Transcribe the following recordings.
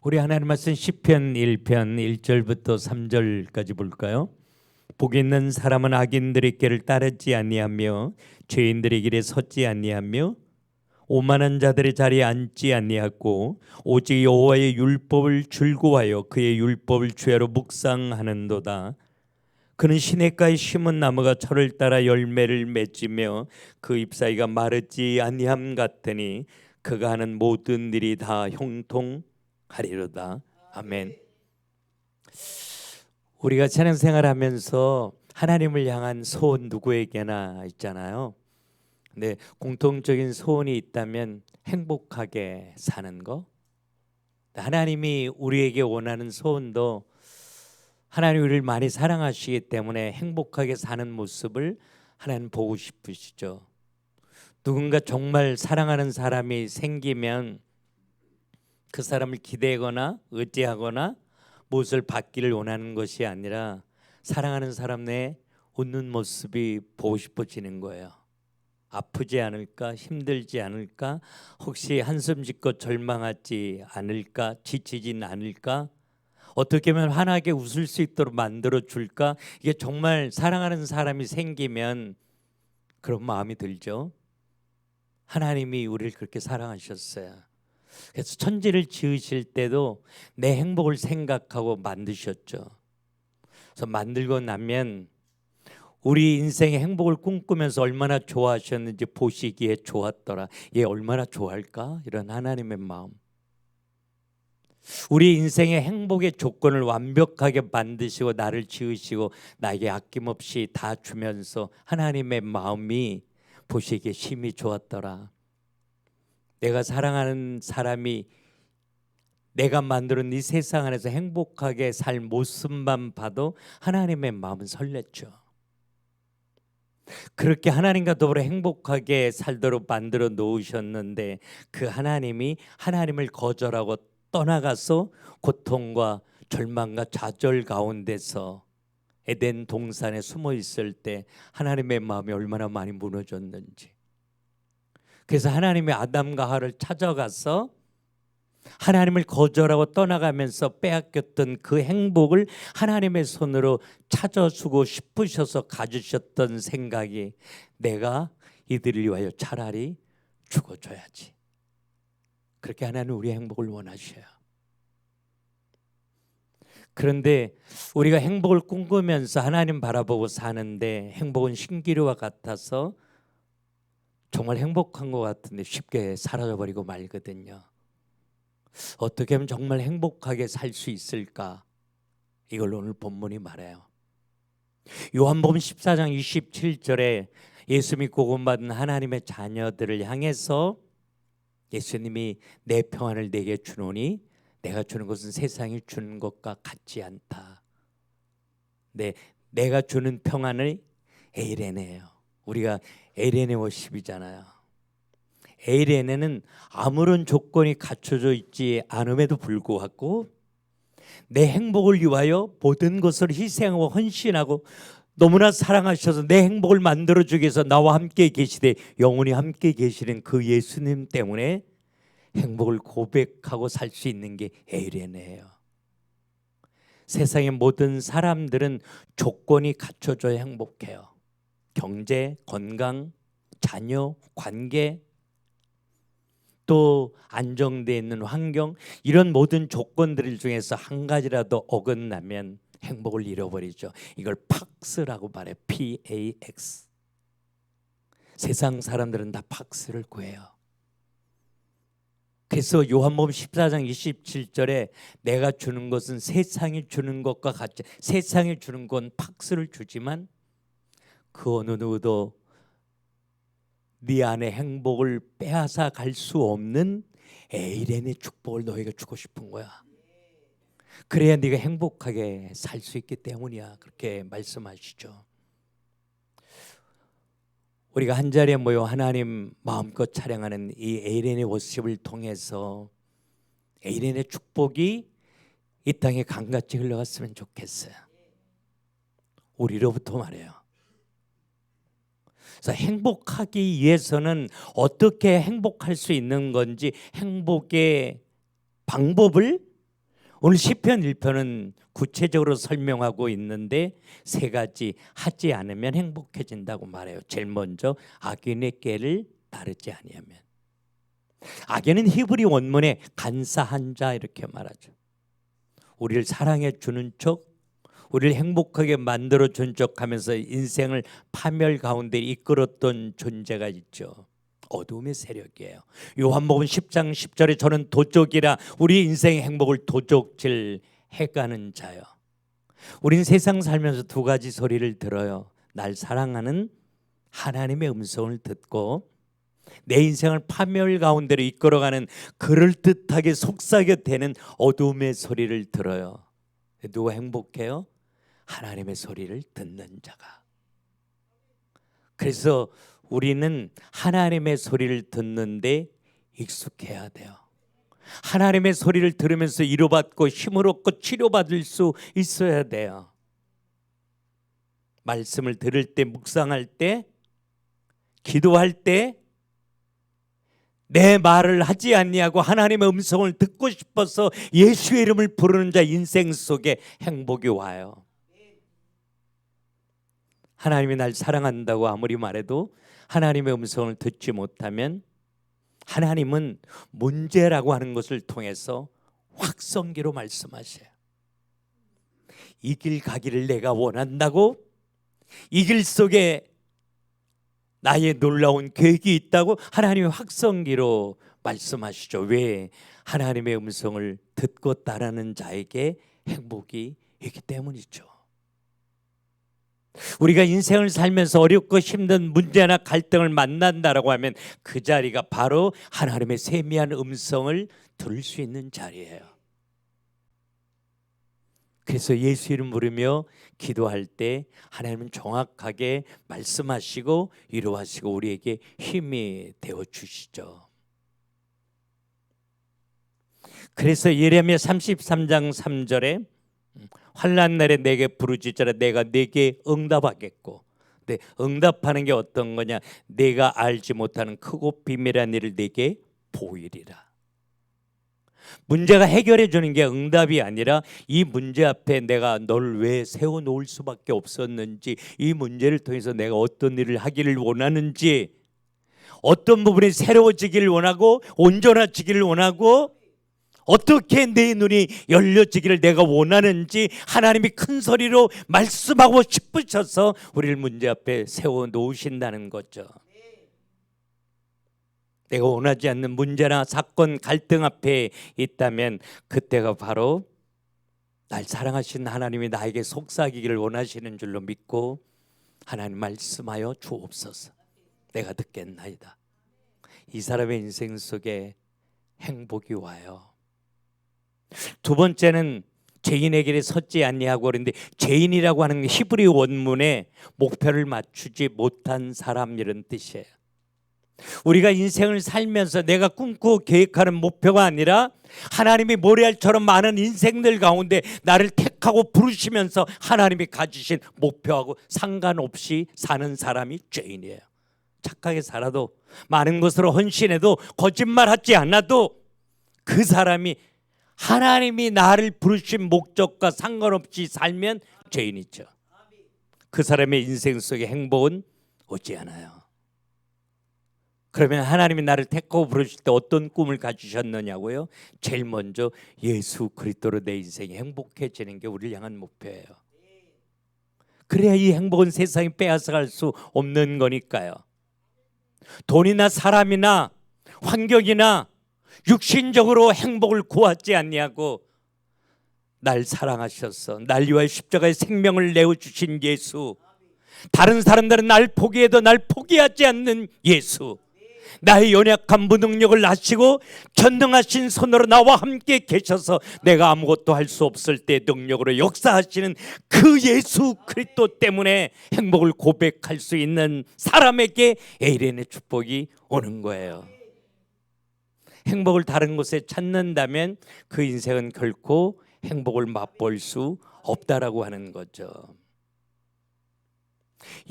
우리 하나님 말씀 시편 1편 1절부터 3절까지 볼까요? 복이 있는 사람은 악인들의 길을 따르지 아니하며 죄인들의 길에 섰지 아니하며 오만한 자들의 자리에 앉지 아니하고 오직 여호와의 율법을 즐거워하여 그의 율법을 주야로 묵상하는도다. 그는 시냇가에 심은 나무가 철을 따라 열매를 맺으며 그 잎사귀가 마르지 아니함 같으니 그가 하는 모든 일이 다 형통하리로다. 아멘. 우리가 신앙생활하면서 하나님을 향한 소원 누구에게나 있잖아요. 근데 공통적인 소원이 있다면 행복하게 사는 거. 하나님이 우리에게 원하는 소원도 하나님 우리를 많이 사랑하시기 때문에 행복하게 사는 모습을 하나님 보고 싶으시죠. 누군가 정말 사랑하는 사람이 생기면 그 사람을 기대거나 의지하거나 무엇을 받기를 원하는 것이 아니라 사랑하는 사람 내 웃는 모습이 보고 싶어지는 거예요. 아프지 않을까? 힘들지 않을까? 혹시 한숨 짓고 절망하지 않을까? 지치진 않을까? 어떻게 하면 환하게 웃을 수 있도록 만들어 줄까? 이게 정말 사랑하는 사람이 생기면 그런 마음이 들죠. 하나님이 우리를 그렇게 사랑하셨어요. 그래서 천지를 지으실 때도 내 행복을 생각하고 만드셨죠. 그래서 만들고 나면 우리 인생의 행복을 꿈꾸면서 얼마나 좋아하셨는지 보시기에 좋았더라. 얘 얼마나 좋아할까? 이런 하나님의 마음. 우리 인생의 행복의 조건을 완벽하게 만드시고 나를 지으시고 나에게 아낌없이 다 주면서 하나님의 마음이 보시기에 심히 좋았더라. 내가 사랑하는 사람이 내가 만드는 이 세상 안에서 행복하게 살 모습만 봐도 하나님의 마음은 설렜죠. 그렇게 하나님과 더불어 행복하게 살도록 만들어 놓으셨는데 그 하나님이 하나님을 거절하고 떠나가서 고통과 절망과 좌절 가운데서 에덴 동산에 숨어 있을 때 하나님의 마음이 얼마나 많이 무너졌는지. 그래서 하나님이 아담과 하와를 찾아가서 하나님을 거절하고 떠나가면서 빼앗겼던 그 행복을 하나님의 손으로 찾아주고 싶으셔서 가지셨던 생각이 내가 이들을 위하여 차라리 죽어줘야지. 그렇게 하나님은 우리의 행복을 원하셔요. 그런데 우리가 행복을 꿈꾸면서 하나님 바라보고 사는데 행복은 신기루와 같아서 정말 행복한 것 같은데 쉽게 사라져버리고 말거든요. 어떻게 하면 정말 행복하게 살 수 있을까? 이걸 오늘 본문이 말해요. 요한복음 14장 27절에 예수 믿고 구원받은 하나님의 자녀들을 향해서 예수님이 내 평안을 내게 주노니 내가 주는 것은 세상이 주는 것과 같지 않다. 네, 내가 주는 평안을 에이레네예요. 우리가 에이레네 워십이잖아요. 에이레네는 아무런 조건이 갖춰져 있지 않음에도 불구하고 내 행복을 위하여 모든 것을 희생하고 헌신하고 너무나 사랑하셔서 내 행복을 만들어주기 위해서 나와 함께 계시되 영원히 함께 계시는 그 예수님 때문에 행복을 고백하고 살 수 있는 게 에이레네예요. 세상의 모든 사람들은 조건이 갖춰져야 행복해요. 경제, 건강, 자녀, 관계, 또 안정되어 있는 환경, 이런 모든 조건들 중에서 한 가지라도 어긋나면 행복을 잃어버리죠. 이걸 팍스라고 말해요. PAX. 세상 사람들은 다 팍스를 구해요. 그래서 요한복음 14장 27절에 내가 주는 것은 세상이 주는 것과 같지, 세상이 주는 건 팍스를 주지만 그 어느 누구도 네 안에 행복을 빼앗아 갈 수 없는 에이렌의 축복을 너에게 주고 싶은 거야. 그래야 네가 행복하게 살 수 있기 때문이야. 그렇게 말씀하시죠. 우리가 한자리에 모여 하나님 마음껏 찬양하는 이 에이렌의 워십을 통해서 에이렌의 축복이 이 땅에 강같이 흘러갔으면 좋겠어요. 우리로부터 말해요. 그래서 행복하기 위해서는 어떻게 행복할 수 있는 건지 행복의 방법을 오늘 시편 1편은 구체적으로 설명하고 있는데 세 가지 하지 않으면 행복해진다고 말해요. 제일 먼저 악인의 꾀를 따르지 아니하면. 악인은 히브리 원문에 간사한 자 이렇게 말하죠. 우리를 사랑해 주는 척, 우리를 행복하게 만들어 준 척하면서 인생을 파멸 가운데 이끌었던 존재가 있죠. 어둠의 세력이에요. 요한복음 10장 10절에 저는 도적이라 우리 인생의 행복을 도적질 해가는 자요. 우린 세상 살면서 두 가지 소리를 들어요. 날 사랑하는 하나님의 음성을 듣고 내 인생을 파멸 가운데로 이끌어가는 그럴듯하게 속삭여 대는 어둠의 소리를 들어요. 누가 행복해요? 하나님의 소리를 듣는 자가. 그래서 우리는 하나님의 소리를 듣는데 익숙해야 돼요. 하나님의 소리를 들으면서 위로받고 힘을 얻고 치료받을 수 있어야 돼요. 말씀을 들을 때, 묵상할 때, 기도할 때 내 말을 하지 아니하고 하나님의 음성을 듣고 싶어서 예수의 이름을 부르는 자 인생 속에 행복이 와요. 하나님이 날 사랑한다고 아무리 말해도 하나님의 음성을 듣지 못하면 하나님은 문제라고 하는 것을 통해서 확성기로 말씀하셔요. 이 길 가기를 내가 원한다고, 이 길 속에 나의 놀라운 계획이 있다고 하나님이 확성기로 말씀하시죠. 왜? 하나님의 음성을 듣고 따르는 자에게 행복이 있기 때문이죠. 우리가 인생을 살면서 어렵고 힘든 문제나 갈등을 만난다라고 하면 그 자리가 바로 하나님의 세미한 음성을 들을 수 있는 자리예요. 그래서 예수 이름 부르며 기도할 때 하나님은 정확하게 말씀하시고 위로하시고 우리에게 힘이 되어 주시죠. 그래서 예레미야 33장 3절에 환난 날에 내게 부르짖으라 내가 네게 응답하겠고, 근데 응답하는 게 어떤 거냐? 내가 알지 못하는 크고 비밀한 일을 네게 보이리라. 문제가 해결해 주는 게 응답이 아니라 이 문제 앞에 내가 널 왜 세워놓을 수밖에 없었는지, 이 문제를 통해서 내가 어떤 일을 하기를 원하는지, 어떤 부분이 새로워지기를 원하고 온전해지기를 원하고 어떻게 내 눈이 열려지기를 내가 원하는지 하나님이 큰 소리로 말씀하고 싶으셔서 우리를 문제 앞에 세워놓으신다는 거죠. 내가 원하지 않는 문제나 사건, 갈등 앞에 있다면 그때가 바로 날 사랑하신 하나님이 나에게 속삭이기를 원하시는 줄로 믿고 하나님 말씀하여 주옵소서. 내가 듣겠나이다. 이 사람의 인생 속에 행복이 와요. 두 번째는 죄인의 길에 섰지 아니하고 그러는데, 죄인이라고 하는 히브리 원문에 목표를 맞추지 못한 사람 이런 뜻이에요. 우리가 인생을 살면서 내가 꿈꾸고 계획하는 목표가 아니라 하나님이 모래알처럼 많은 인생들 가운데 나를 택하고 부르시면서 하나님이 가지신 목표하고 상관없이 사는 사람이 죄인이에요. 착하게 살아도 많은 것으로 헌신해도 거짓말하지 않아도 그 사람이 하나님이 나를 부르신 목적과 상관없이 살면 죄인이죠. 그 사람의 인생 속에 행복은 오지 않아요. 그러면 하나님이 나를 택하고 부르실 때 어떤 꿈을 가지셨느냐고요? 제일 먼저 예수 그리스도로 내 인생이 행복해지는 게 우리를 향한 목표예요. 그래야 이 행복은 세상이 빼앗아갈 수 없는 거니까요. 돈이나 사람이나 환경이나 육신적으로 행복을 구하지 않냐고, 날 사랑하셔서 날 위하여 십자가의 생명을 내어주신 예수, 다른 사람들은 날 포기해도 날 포기하지 않는 예수, 나의 연약한 무능력을 아시고 전능하신 손으로 나와 함께 계셔서 내가 아무것도 할 수 없을 때 능력으로 역사하시는 그 예수 그리스도 때문에 행복을 고백할 수 있는 사람에게 에이렌의 축복이 오는 거예요. 행복을 다른 곳에 찾는다면 그 인생은 결코 행복을 맛볼 수 없다라고 하는 거죠.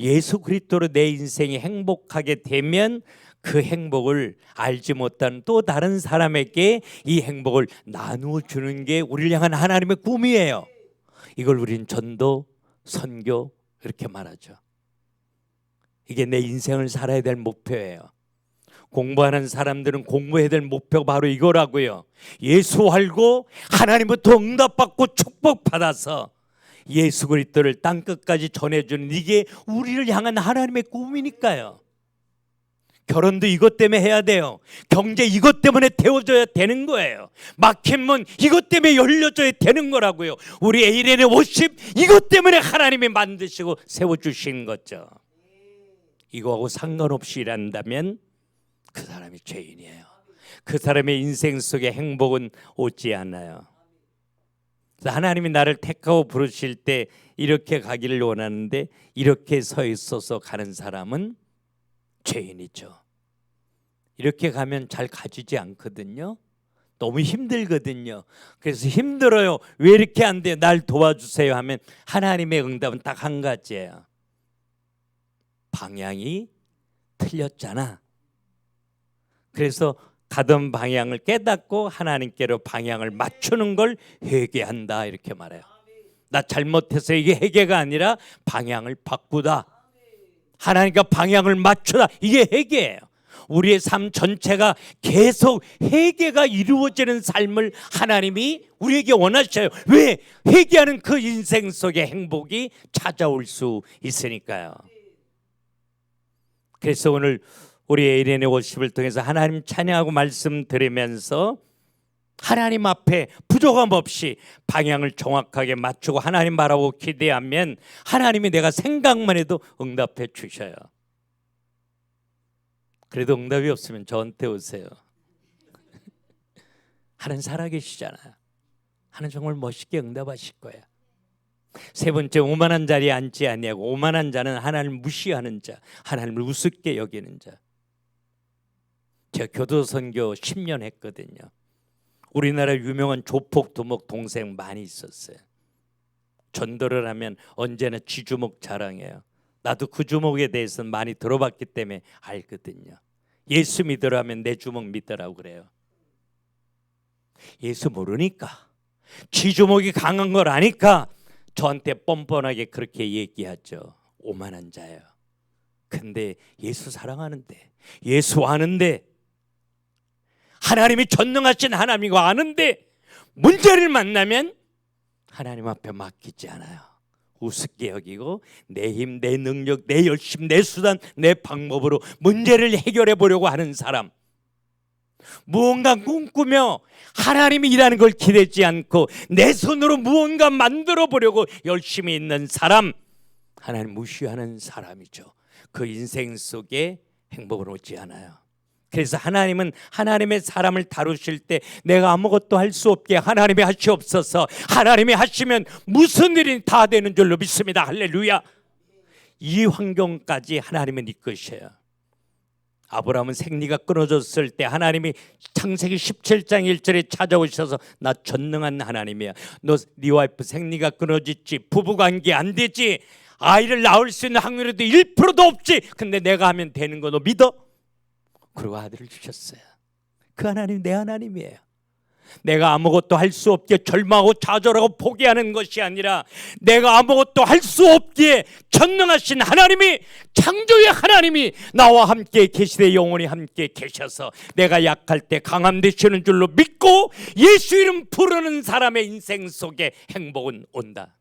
예수 그리스도로 내 인생이 행복하게 되면 그 행복을 알지 못한 또 다른 사람에게 이 행복을 나누어 주는 게 우리를 향한 하나님의 꿈이에요. 이걸 우린 전도, 선교 이렇게 말하죠. 이게 내 인생을 살아야 될 목표예요. 공부하는 사람들은 공부해야 될 목표가 바로 이거라고요. 예수 알고 하나님부터 응답받고 축복받아서 예수 그리스도를 땅끝까지 전해주는, 이게 우리를 향한 하나님의 꿈이니까요. 결혼도 이것 때문에 해야 돼요. 경제 이것 때문에 되어줘야 되는 거예요. 막힌 문 이것 때문에 열려줘야 되는 거라고요. 우리 에이렌의 워십 이것 때문에 하나님이 만드시고 세워주신 거죠. 이거하고 상관없이 일한다면 그 사람이 죄인이에요. 그 사람의 인생 속에 행복은 오지 않아요. 하나님이 나를 택하고 부르실 때 이렇게 가기를 원하는데 이렇게 서 있어서 가는 사람은 죄인이죠. 이렇게 가면 잘 가지지 않거든요. 너무 힘들거든요. 그래서 힘들어요. 왜 이렇게 안 돼? 날 도와주세요 하면 하나님의 응답은 딱 한 가지예요. 방향이 틀렸잖아. 그래서 가던 방향을 깨닫고 하나님께로 방향을 맞추는 걸 회개한다, 이렇게 말해요. 나 잘못해서 이게 회개가 아니라 방향을 바꾸다. 하나님과 방향을 맞추다. 이게 회개예요. 우리의 삶 전체가 계속 회개가 이루어지는 삶을 하나님이 우리에게 원하셔요. 왜? 회개하는 그 인생 속에 행복이 찾아올 수 있으니까요. 그래서 오늘 우리 에이렌의 워십을 통해서 하나님 찬양하고 말씀 들으면서 하나님 앞에 부족함 없이 방향을 정확하게 맞추고 하나님 바라보고 기대하면 하나님이 내가 생각만 해도 응답해 주셔요. 그래도 응답이 없으면 저한테 오세요. 하나님 살아계시잖아요. 하나님 정말 멋있게 응답하실 거예요. 세 번째, 오만한 자리에 앉지 아니하고, 오만한 자는 하나님을 무시하는 자, 하나님을 우습게 여기는 자. 제가 교도선교 10년 했거든요. 우리나라 유명한 조폭, 두목 동생 많이 있었어요. 전도를 하면 언제나 쥐주목 자랑해요. 나도 그 주목에 대해서는 많이 들어봤기 때문에 알거든요. 예수 믿으라 하면 내 주목 믿으라고 그래요. 예수 모르니까, 쥐주목이 강한 걸 아니까 저한테 뻔뻔하게 그렇게 얘기하죠. 오만한 자예요. 근데 예수 사랑하는데, 예수 아는데, 하나님이 전능하신 하나님이고 아는데 문제를 만나면 하나님 앞에 맡기지 않아요. 우습게 여기고 내 힘, 내 능력, 내 열심, 내 수단, 내 방법으로 문제를 해결해 보려고 하는 사람, 무언가 꿈꾸며 하나님이 일하는 걸 기대지 않고 내 손으로 무언가 만들어 보려고 열심히 있는 사람, 하나님 무시하는 사람이죠. 그 인생 속에 행복은 오지 않아요. 그래서 하나님은 하나님의 사람을 다루실 때 내가 아무것도 할 수 없게 하나님이 하시옵소서, 하나님이 하시면 무슨 일이 다 되는 줄로 믿습니다. 할렐루야. 이 환경까지 하나님은 이끄셔요. 아브라함은 생리가 끊어졌을 때 하나님이 창세기 17장 1절에 찾아오셔서 나 전능한 하나님이야. 너 네 와이프 생리가 끊어졌지, 부부관계 안 되지, 아이를 낳을 수 있는 확률도 1%도 없지, 근데 내가 하면 되는 거 너 믿어? 그리고 아들을 주셨어요. 그 하나님 내 하나님이에요. 내가 아무것도 할 수 없게 절망하고 좌절하고 포기하는 것이 아니라 내가 아무것도 할 수 없기에 전능하신 하나님이, 창조의 하나님이 나와 함께 계시되 영원히 함께 계셔서 내가 약할 때 강함 되시는 줄로 믿고 예수 이름 부르는 사람의 인생 속에 행복은 온다.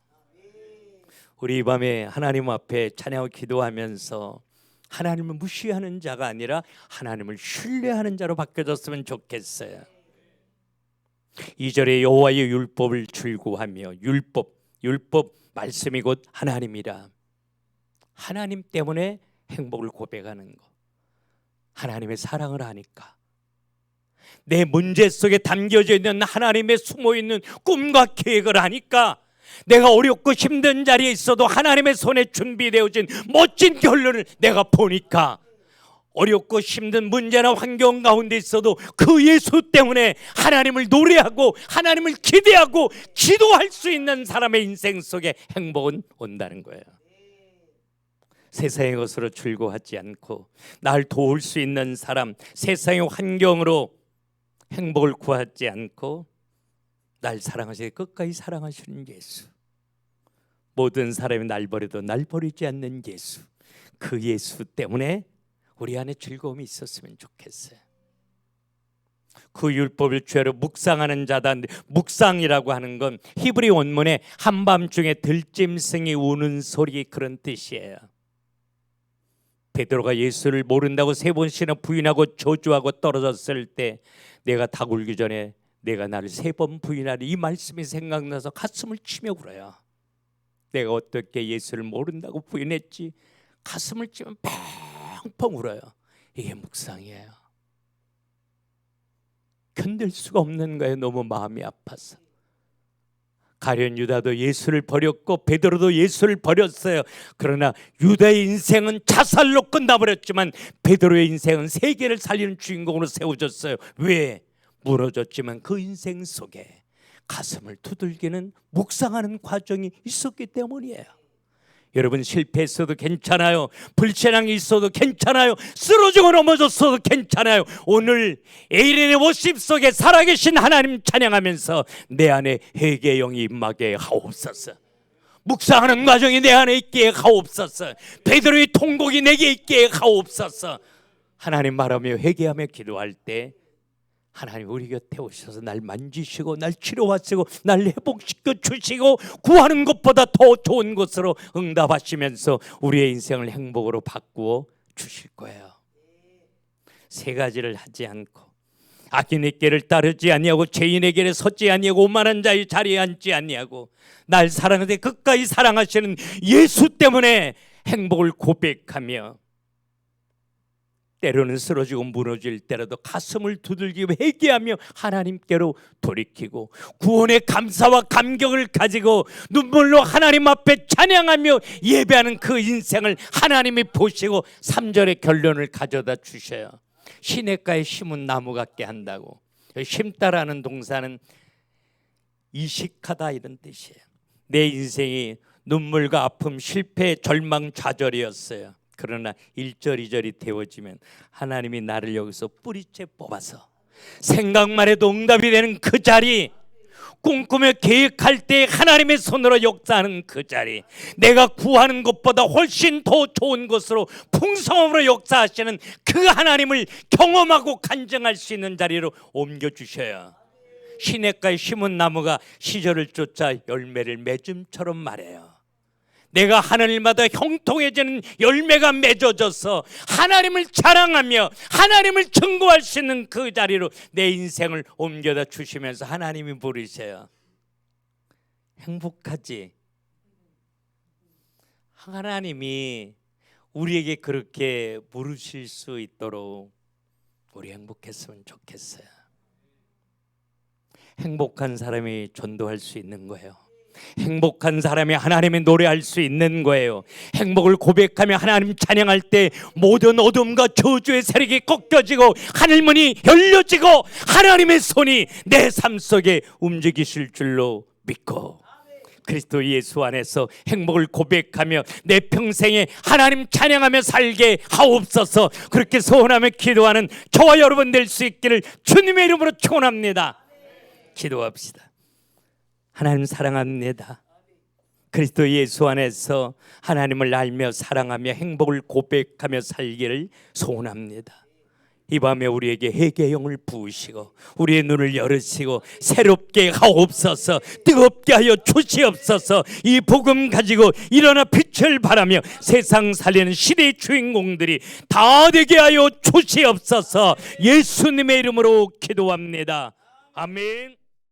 우리 이 밤에 하나님 앞에 찬양하고 기도하면서 하나님을 무시하는 자가 아니라 하나님을 신뢰하는 자로 바뀌어졌으면 좋겠어요. 2절에 여호와의 율법을 즐거워하며, 율법 말씀이 곧 하나님이라. 하나님 때문에 행복을 고백하는 거, 하나님의 사랑을 하니까, 내 문제 속에 담겨져 있는 하나님의 숨어있는 꿈과 계획을 아니까, 내가 어렵고 힘든 자리에 있어도 하나님의 손에 준비되어진 멋진 결론을 내가 보니까, 어렵고 힘든 문제나 환경 가운데 있어도 그 예수 때문에 하나님을 노래하고 하나님을 기대하고 기도할 수 있는 사람의 인생 속에 행복은 온다는 거예요. 세상의 것으로 즐거워하지 않고 날 도울 수 있는 사람, 세상의 환경으로 행복을 구하지 않고 날 사랑하시고 끝까지 사랑하시는 예수, 모든 사람이 날 버려도 날 버리지 않는 예수, 그 예수 때문에 우리 안에 즐거움이 있었으면 좋겠어요. 그 율법을 죄로 묵상하는 자다. 묵상이라고 하는 건 히브리 원문에 한밤중에 들짐승이 우는 소리, 그런 뜻이에요. 베드로가 예수를 모른다고 3번씩이나 부인하고 저주하고 떨어졌을 때, 내가 다 굴기 전에 내가 나를 3번 부인하리, 이 말씀이 생각나서 가슴을 치며 울어요. 내가 어떻게 예수를 모른다고 부인했지? 가슴을 치며 펑펑 울어요. 이게 묵상이에요. 견딜 수가 없는 거예요. 너무 마음이 아파서. 가룟 유다도 예수를 버렸고 베드로도 예수를 버렸어요. 그러나 유다의 인생은 자살로 끝나버렸지만 베드로의 인생은 세계를 살리는 주인공으로 세워졌어요. 왜? 무너졌지만 그 인생 속에 가슴을 두들기는 묵상하는 과정이 있었기 때문이에요. 여러분, 실패했어도 괜찮아요. 불신앙이 있어도 괜찮아요. 쓰러지고 넘어졌어도 괜찮아요. 오늘 에일린의 워십 속에 살아계신 하나님 찬양하면서 내 안에 회개의 영이 임하게 하옵소서. 묵상하는 과정이 내 안에 있기에 하옵소서. 베드로의 통곡이 내게 있기에 하옵소서. 하나님 말하며 회개하며 기도할 때 하나님 우리 곁에 오셔서 날 만지시고 날 치료하시고 날 회복시켜 주시고 구하는 것보다 더 좋은 것으로 응답하시면서 우리의 인생을 행복으로 바꾸어 주실 거예요. 3가지를 하지 않고 악인의 길을 따르지 아니하고 죄인의 길에 섰지 아니하고 오만한 자의 자리에 앉지 아니하고 날 사랑하되 끝까지 사랑하시는 예수 때문에 행복을 고백하며 때로는 쓰러지고 무너질 때라도 가슴을 두들기고 회개하며 하나님께로 돌이키고 구원의 감사와 감격을 가지고 눈물로 하나님 앞에 찬양하며 예배하는 그 인생을 하나님이 보시고 3절의 결론을 가져다 주셔요. 시냇가에 심은 나무 같게 한다고. 심다라는 동사는 이식하다 이런 뜻이에요. 내 인생이 눈물과 아픔, 실패, 절망, 좌절이었어요. 그러나 1절, 2절이 되어지면 하나님이 나를 여기서 뿌리째 뽑아서 생각만 해도 응답이 되는 그 자리, 꿈꾸며 계획할 때 하나님의 손으로 역사하는 그 자리, 내가 구하는 것보다 훨씬 더 좋은 것으로 풍성함으로 역사하시는 그 하나님을 경험하고 간증할 수 있는 자리로 옮겨주셔요. 시냇가에 심은 나무가 시절을 쫓아 열매를 맺음처럼 말해요. 내가 하늘마다 형통해지는 열매가 맺어져서 하나님을 자랑하며 하나님을 증거할 수 있는 그 자리로 내 인생을 옮겨다 주시면서 하나님이 부르셔요. 행복하지? 하나님이 우리에게 그렇게 부르실 수 있도록 우리 행복했으면 좋겠어요. 행복한 사람이 전도할 수 있는 거예요. 행복한 사람이 하나님의 노래할 수 있는 거예요. 행복을 고백하며 하나님 찬양할 때 모든 어둠과 저주의 세력이 꺾여지고 하늘문이 열려지고 하나님의 손이 내 삶 속에 움직이실 줄로 믿고 그리스도 예수 안에서 행복을 고백하며 내 평생에 하나님 찬양하며 살게 하옵소서. 그렇게 소원하며 기도하는 저와 여러분 될 수 있기를 주님의 이름으로 축원합니다. 기도합시다. 하나님 사랑합니다. 그리스도 예수 안에서 하나님을 알며 사랑하며 행복을 고백하며 살기를 소원합니다. 이 밤에 우리에게 회개의 영을 부으시고 우리의 눈을 열으시고 새롭게 하옵소서. 뜨겁게 하여 주시옵소서. 이 복음 가지고 일어나 빛을 발하며 세상 살리는 시대의 주인공들이 다 되게 하여 주시옵소서. 예수님의 이름으로 기도합니다. 아멘.